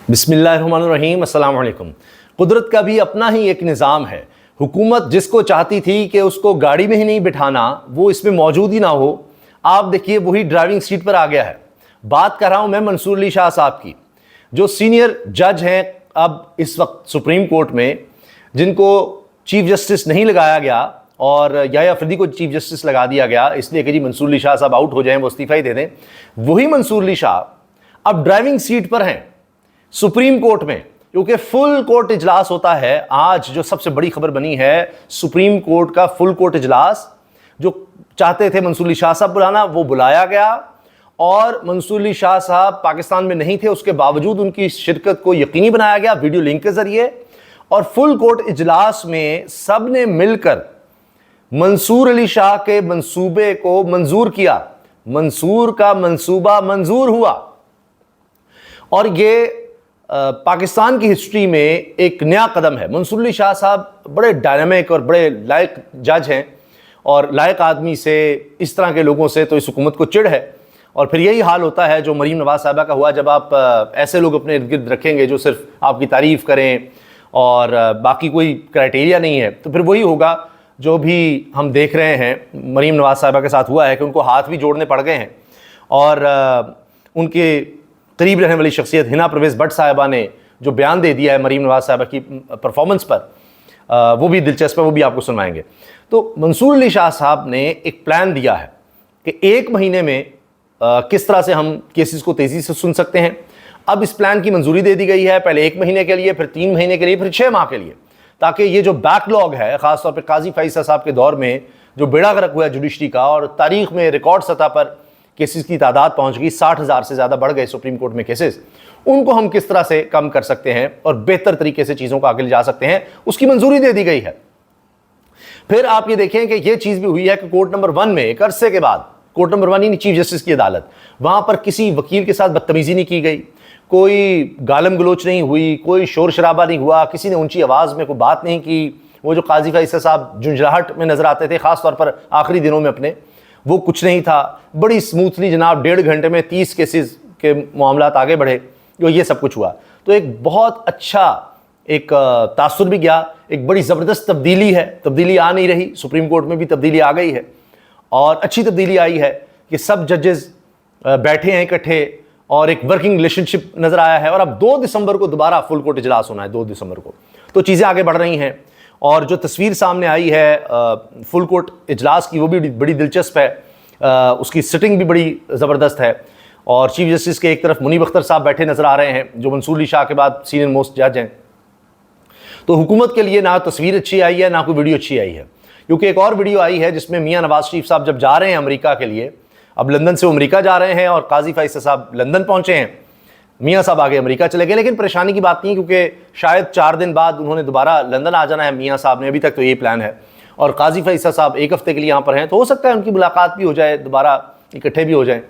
बिस्मिल्लाहिर्रहमानिर्रहीम, अस्सलाम वालेकुम। कुदरत का भी अपना ही एक निज़ाम है। हुकूमत जिसको चाहती थी कि उसको गाड़ी में ही नहीं बिठाना, वो इसमें मौजूद ही ना हो, आप देखिए वही ड्राइविंग सीट पर आ गया है। बात कर रहा हूँ मैं मंसूर अली शाह साहब की, जो सीनियर जज हैं अब इस वक्त सुप्रीम कोर्ट में, जिनको चीफ जस्टिस नहीं लगाया गया और याया अफरीदी को चीफ जस्टिस लगा दिया गया इसलिए कि जी मंसूर अली शाह साहब आउट हो जाएं, वो इस्तीफा ही दे दें। वही मंसूर अली शाह अब ड्राइविंग सीट पर हैं सुप्रीम कोर्ट में, क्योंकि फुल कोर्ट इजलास होता है। आज जो सबसे बड़ी खबर बनी है, सुप्रीम कोर्ट का फुल कोर्ट इजलास जो चाहते थे मंसूर अली शाह साहब बुलाना, वो बुलाया गया और मंसूर अली शाह साहब पाकिस्तान में नहीं थे, उसके बावजूद उनकी शिरकत को यकीनी बनाया गया वीडियो लिंक के जरिए। और फुल कोर्ट इजलास में सब ने मिलकर मंसूर अली शाह के मंसूबे को मंजूर किया। मंसूर का मंसूबा मंजूर हुआ और ये पाकिस्तान की हिस्ट्री में एक नया कदम है। मंसूर अली शाह साहब बड़े डायनामिक और बड़े लायक जज हैं और लायक आदमी से, इस तरह के लोगों से तो इस हुकूमत को चिढ़ है। और फिर यही हाल होता है जो मरीम नवाज साहिबा का हुआ, जब आप ऐसे लोग अपने इर्द गिर्द रखेंगे जो सिर्फ आपकी तारीफ़ करें और बाकी कोई क्राइटेरिया नहीं है, तो फिर वही होगा जो भी हम देख रहे हैं मरीम नवाज साहिबा के साथ हुआ है कि उनको हाथ भी जोड़ने पड़ गए हैं। और उनके करीब रहने वाली शख्सियत हिना परवेज़ भट्ट साहिबा ने जो बयान दे दिया है मरीम नवाज साहिबा की परफॉर्मेंस पर, वो भी दिलचस्प है, वो भी आपको सुनवाएंगे। तो मंसूर अली शाह साहब ने एक प्लान दिया है कि एक महीने में किस तरह से हम केसेस को तेज़ी से सुन सकते हैं। अब इस प्लान की मंजूरी दे दी गई है, पहले 1 महीने के लिए, फिर 3 महीने के लिए, फिर 6 माह के लिए, ताकि ये जो बैकलॉग है, ख़ासतौर पर काजी फैसल साहब के दौर में जो बेड़ा गर्क हुआ है जुडिशरी का, और तारीख़ में रिकॉर्ड सतह पर केसेस की तादाद पहुंच गई, 60,000 से ज़्यादा बढ़ गए सुप्रीम कोर्ट में केसेस, उनको हम किस तरह से कम कर सकते हैं और बेहतर तरीके से चीज़ों को आगे ले जा सकते हैं, उसकी मंजूरी दे दी गई है। फिर आप ये देखें कि ये चीज़ भी हुई है कि कोर्ट नंबर 1 में एक अरसे के बाद, कोर्ट नंबर 1 ही चीफ जस्टिस की अदालत, वहाँ पर किसी वकील के साथ बदतमीज़ी नहीं की गई, कोई गालम गलोच नहीं हुई, कोई शोर शराबा नहीं हुआ, किसी ने ऊंची आवाज़ में कोई बात नहीं की। वो जो काजी फैसल साहब झुंझलाहट में नज़र आते थे ख़ास तौर पर आखिरी दिनों में अपने, वो कुछ नहीं था। बड़ी स्मूथली जनाब 1.5 घंटे में 30 केसेस के मामलात आगे बढ़े, जो ये सब कुछ हुआ। तो एक बहुत अच्छा एक तासुर भी गया, एक बड़ी ज़बरदस्त तब्दीली है। तब्दीली आ नहीं रही, सुप्रीम कोर्ट में भी तब्दीली आ गई है और अच्छी तब्दीली आई है कि सब जजेस बैठे हैं इकट्ठे और एक वर्किंग रिलेशनशिप नज़र आया है। और अब 2 दिसंबर को दोबारा फुल कोर्ट इजलास होना है, 2 दिसंबर को, तो चीज़ें आगे बढ़ रही हैं। और जो तस्वीर सामने आई है फुल कोर्ट इजलास की, वो भी बड़ी दिलचस्प है। उसकी सिटिंग भी बड़ी ज़बरदस्त है और चीफ जस्टिस के एक तरफ मुनीब अख्तर साहब बैठे नज़र आ रहे हैं, जो मंसूर अली शाह के बाद सीनियर मोस्ट जज हैं। तो हुकूमत के लिए ना तस्वीर अच्छी आई है, ना कोई वीडियो अच्छी आई है, क्योंकि एक और वीडियो आई है जिसमें मियाँ नवाज शरीफ साहब जब जा रहे हैं अमेरिका के लिए, अब लंदन से अमेरिका जा रहे हैं और काजी फैसल साहब लंदन पहुँचे हैं, मियाँ साहब आगे अमेरिका चले गए। लेकिन परेशानी की बात नहीं, क्योंकि शायद 4 दिन बाद उन्होंने दोबारा लंदन आ जाना है मियाँ साहब ने, अभी तक तो यही प्लान है। और काजी फैसल साहब 1 हफ्ते के लिए यहाँ पर हैं, तो हो सकता है उनकी मुलाकात भी हो जाए, दोबारा इकट्ठे भी हो जाएं।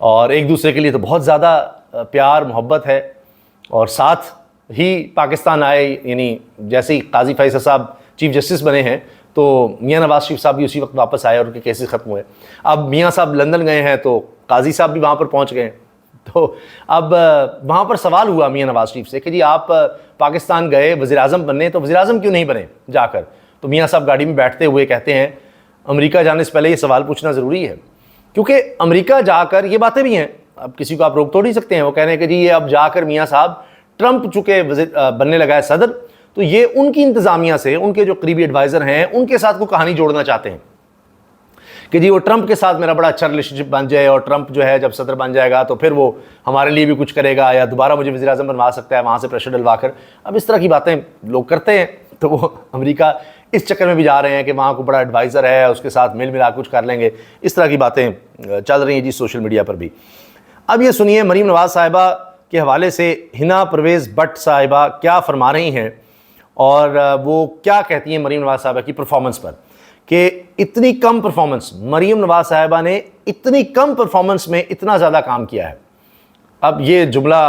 और एक दूसरे के लिए तो बहुत ज़्यादा प्यार मोहब्बत है। और साथ ही पाकिस्तान आए, यानी जैसे ही काजी फैसल साहब चीफ जस्टिस बने हैं तो मियाँ नवाज शरीफ साहब भी उसी वक्त वापस आए और उनके केसेस ख़त्म हुए। अब मियाँ साहब लंदन गए हैं तो काजी साहब भी वहाँ पर पहुँच गए। तो अब वहाँ पर सवाल हुआ मियाँ नवाज शरीफ से कि जी आप पाकिस्तान गए वज़ीर आज़म बनने, तो वज़ीर आज़म क्यों नहीं बने जाकर? तो मियाँ साहब गाड़ी में बैठते हुए कहते हैं, अमेरिका जाने से पहले ये सवाल पूछना ज़रूरी है, क्योंकि अमेरिका जाकर ये बातें भी हैं, अब किसी को आप रोक तोड़ नहीं सकते हैं। वो कह रहे हैं कि जी ये अब जाकर मियाँ साहब, ट्रंप चूँकि बनने लगा है सदर, तो ये उनकी इंतज़ामिया से, उनके जो करीबी एडवाइज़र हैं उनके साथ को कहानी जोड़ना चाहते हैं कि जी वो ट्रंप के साथ मेरा बड़ा अच्छा रिलेशनशिप बन जाए और ट्रंप जो है जब सदर बन जाएगा तो फिर वो हमारे लिए भी कुछ करेगा या दोबारा मुझे वज़ीर आज़म बनवा सकता है वहाँ से प्रेशर डलवा कर। अब इस तरह की बातें लोग करते हैं, तो वो अमेरिका इस चक्कर में भी जा रहे हैं कि वहाँ को बड़ा एडवाइज़र है, उसके साथ मिल मिला कुछ कर लेंगे। इस तरह की बातें चल रही हैं जी सोशल मीडिया पर भी। अब ये सुनिए मरीम नवाज साहिबा के हवाले से हिना परवेज़ भट्ट साहिबा क्या फरमा रही हैं और वो क्या कहती हैं मरीम नवाज साहिबा की परफॉर्मेंस पर, कि इतनी कम परफॉर्मेंस, मरीम नवाज साहिबा ने इतनी कम परफॉर्मेंस में इतना ज़्यादा काम किया है। अब ये जुमला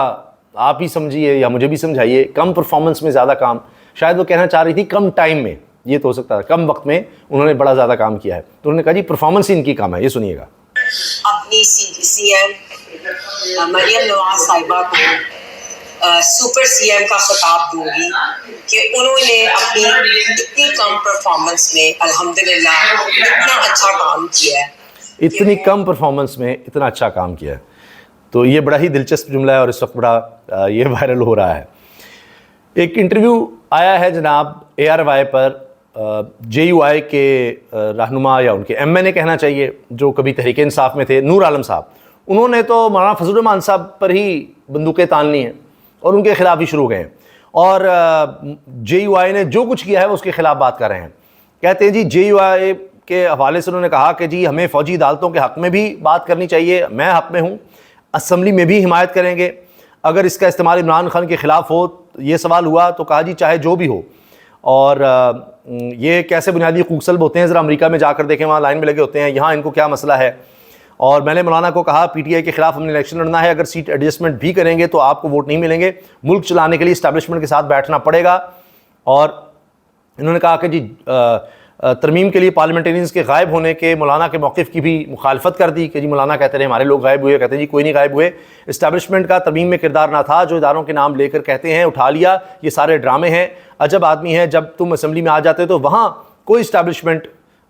आप ही समझिए या मुझे भी समझाइए, कम परफॉर्मेंस में ज़्यादा काम, शायद वो कहना चाह रही थी कम टाइम में, ये तो हो सकता है कम वक्त में उन्होंने बड़ा ज़्यादा काम किया है। तो उन्होंने कहा जी परफॉर्मेंस ही इनकी कम है। ये सुनिएगा। अपनी सीएम मरियम नवाज साहिबा को سپر سی ایم کا خطاب دوں گی کہ انہوں نے اپنی اتنی کم پرفارمنس میں الحمدللہ اتنا اچھا کام کیا ہے، اتنی کم پرفارمنس میں اتنا اچھا کام کیا ہے. تو یہ بڑا ہی دلچسپ جملہ ہے اور اس وقت بڑا یہ وائرل ہو رہا ہے. ایک انٹرویو آیا ہے جناب ARY پر JUI کے رہنما یا ان کے MN کہنا چاہیے جو کبھی تحریک انصاف میں تھے، نور عالم صاحب. انہوں نے تو مولانا فضل الرحمان صاحب پر ہی بندوقیں تان لی ہیں اور ان کے خلاف ہی شروع گئے ہیں، اور JUI نے جو کچھ کیا ہے وہ اس کے خلاف بات کر رہے ہیں. کہتے ہیں جی JUI کے حوالے سے انہوں نے کہا کہ جی ہمیں فوجی عدالتوں کے حق میں بھی بات کرنی چاہیے، میں حق میں ہوں، اسمبلی میں بھی حمایت کریں گے. اگر اس کا استعمال عمران خان کے خلاف ہو، یہ سوال ہوا تو کہا جی چاہے جو بھی ہو. اور یہ کیسے بنیادی حقوق سلب ہوتے ہیں ذرا امریکہ میں جا کر دیکھیں، وہاں لائن میں لگے ہوتے ہیں، یہاں ان کو کیا مسئلہ ہے. اور میں نے مولانا کو کہا PTI کے خلاف ہم نے الیکشن لڑنا ہے، اگر سیٹ ایڈجسٹمنٹ بھی کریں گے تو آپ کو ووٹ نہیں ملیں گے، ملک چلانے کے لیے اسٹیبلشمنٹ کے ساتھ بیٹھنا پڑے گا. اور انہوں نے کہا کہ جی ترمیم کے لیے پارلیمنٹرینز کے غائب ہونے کے مولانا کے موقف کی بھی مخالفت کر دی کہ جی مولانا کہتے رہے ہمارے لوگ غائب ہوئے، کہتے ہیں جی کوئی نہیں غائب ہوئے، اسٹیبلشمنٹ کا ترمیم میں کردار نہ تھا، جو اداروں کے نام لے کر کہتے ہیں اٹھا لیا، یہ سارے ڈرامے ہیں. عجب آدمی ہے، جب تم اسمبلی میں آ جاتے تو وہاں کوئی اسٹیبلشمنٹ،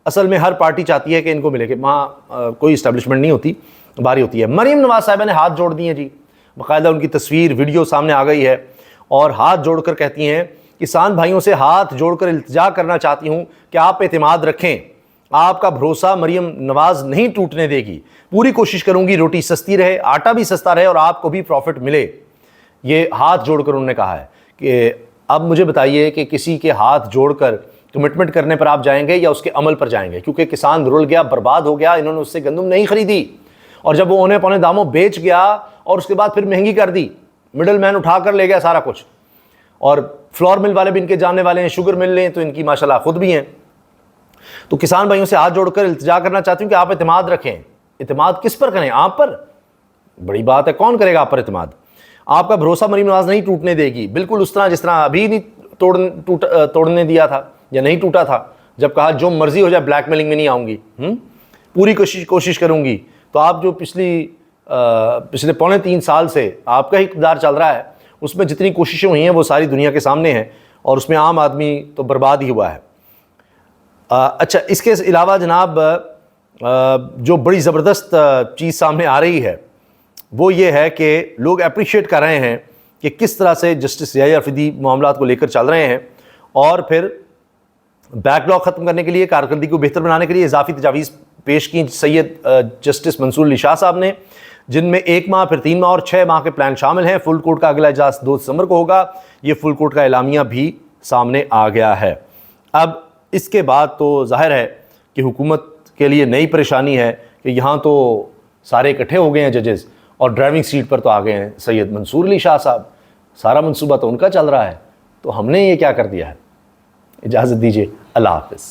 اصل میں ہر پارٹی چاہتی ہے کہ ان کو ملے، کہ وہاں کوئی اسٹیبلشمنٹ نہیں ہوتی، باری ہوتی ہے. مریم نواز صاحبہ نے ہاتھ جوڑ دیے جی، باقاعدہ ان کی تصویر ویڈیو سامنے آ گئی ہے اور ہاتھ جوڑ کر کہتی ہیں کسان بھائیوں سے ہاتھ جوڑ کر التجا کرنا چاہتی ہوں کہ آپ اعتماد رکھیں، آپ کا بھروسہ مریم نواز نہیں ٹوٹنے دے گی، پوری کوشش کروں گی روٹی سستی رہے، آٹا بھی سستا رہے اور آپ کو بھی پروفٹ ملے. یہ ہاتھ جوڑ کر انہوں نے کہا ہے. کہ اب مجھے بتائیے کہ کسی کے ہاتھ جوڑ کر کمٹمنٹ کرنے پر آپ جائیں گے یا اس کے عمل پر جائیں گے؟ کیونکہ کسان رول گیا، برباد ہو گیا، انہوں نے اس سے گندم نہیں خریدی، اور جب وہ اونے پونے داموں بیچ گیا اور اس کے بعد پھر مہنگی کر دی، مڈل مین اٹھا کر لے گیا سارا کچھ. اور فلور مل والے بھی ان کے جاننے والے ہیں، شوگر مل لیں تو ان کی ماشاءاللہ خود بھی ہیں. تو کسان بھائیوں سے ہاتھ جوڑ کر التجا کرنا چاہتی ہوں کہ آپ اعتماد رکھیں. اعتماد کس پر کریں؟ آپ پر؟ بڑی بات ہے، کون کرے گا آپ پر اعتماد؟ آپ کا بھروسہ مریم نواز نہیں ٹوٹنے دے گی، بالکل اس طرح جس طرح ابھی نہیں توڑنے دیا تھا یا نہیں ٹوٹا تھا جب کہا جو مرضی ہو جائے بلیک میلنگ میں نہیں آؤں گی، پوری کوشش کروں گی. تو آپ جو پچھلے 3.25 سال سے آپ کا ہی اقتدار چل رہا ہے، اس میں جتنی کوششیں ہوئی ہیں وہ ساری دنیا کے سامنے ہیں، اور اس میں عام آدمی تو برباد ہی ہوا ہے. اچھا، اس کے علاوہ جناب جو بڑی زبردست چیز سامنے آ رہی ہے وہ یہ ہے کہ لوگ اپریشیٹ کر رہے ہیں کہ کس طرح سے جسٹس یحییٰ رفیدی معاملات کو لے کر چل رہے ہیں، اور پھر بیک لاگ ختم کرنے کے لیے، کارکردگی کو بہتر بنانے کے لیے اضافی تجاویز پیش کی سید جسٹس منصور علی شاہ صاحب نے، جن میں 1 ماہ، پھر 3 ماہ اور 6 ماہ کے پلان شامل ہیں. فل کورٹ کا اگلا اجلاس 2 دسمبر کو ہوگا. یہ فل کورٹ کا اعلامیہ بھی سامنے آ گیا ہے. اب اس کے بعد تو ظاہر ہے کہ حکومت کے لیے نئی پریشانی ہے کہ یہاں تو سارے اکٹھے ہو گئے ہیں ججز، اور ڈرائیونگ سیٹ پر تو آ گئے ہیں سید منصور علی شاہ صاحب. سارا منصوبہ تو ان کا چل رہا ہے، تو ہم نے یہ کیا کر دیا ہے؟ اجازت دیجیے، اللہ حافظ.